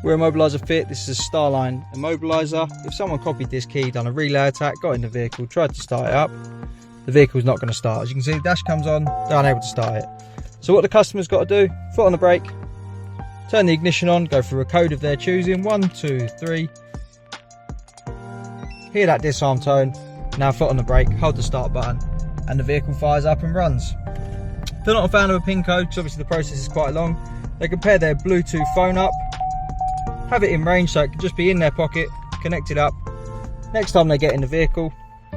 We're Immobiliser Fit. This is a Starline Immobiliser. If someone copied this key, done a relay attack, got in the vehicle, tried to start it up, the vehicle's not going to start. As you can see, the dash comes on, they're unable to start it. So what the customer's got to do, foot on the brake, turn the ignition on, go through a code of their choosing, 1, 2, 3. Hear that disarm tone, now foot on the brake, hold the start button, and the vehicle fires up and runs. If they're not a fan of a PIN code, because obviously the process is quite long, they can pair their Bluetooth phone up, have it in range so it can just be in their pocket, connected up. Next time they get in the vehicle,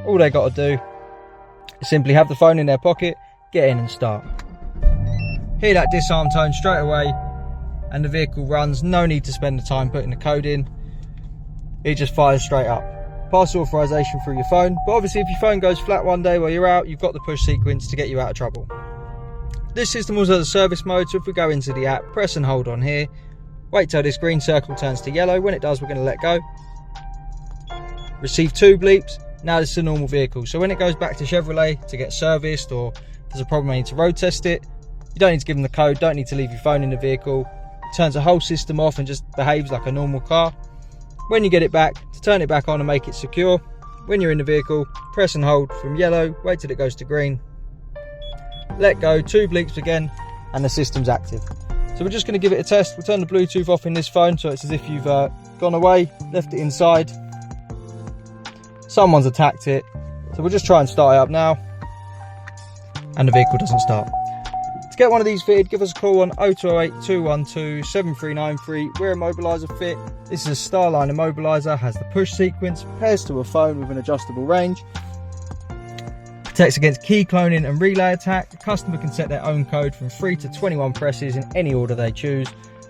all they got to do is simply have the phone in their pocket, get in and start. Hear that disarm tone straight away, and the vehicle runs. No need to spend the time putting the code in, it just fires straight up. Pass authorization through your phone, but obviously if your phone goes flat one day while you're out, you've got the push sequence to get you out of trouble. This system was at the service mode, so if we go into the app, press and hold on here, wait till this green circle turns to yellow. When it does, we're going to let go. Receive 2 bleeps. Now this is a normal vehicle, so when it goes back to Chevrolet to get serviced, or there's a problem, I need to road test it, you don't need to give them the code, don't need to leave your phone in the vehicle. It turns the whole system off and just behaves like a normal car. When you get it back, to turn it back on and make it secure, when you're in the vehicle, press and hold from yellow, wait till it goes to green, let go, 2 bleeps again, and the system's active. So we're just going to give it a test. We'll turn the Bluetooth off in this phone, so it's as if you've gone away, left it inside, someone's attacked it. So we'll just try and start it up now, and the vehicle doesn't start. To get one of these fitted, give us a call on 0208 212 7393. We're Immobiliser Fit. This is a Starline Immobiliser, has the push sequence, pairs to a phone with an adjustable range, protects against key cloning and relay attack. The customer can set their own code from 3 to 21 presses in any order they choose,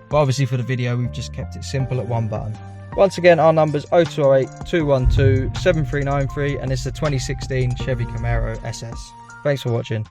but obviously for the video we've just kept it simple at 1 button. Once again, our number's 0208 212 7393, and it's a 2016 Chevy Camaro SS. Thanks for watching.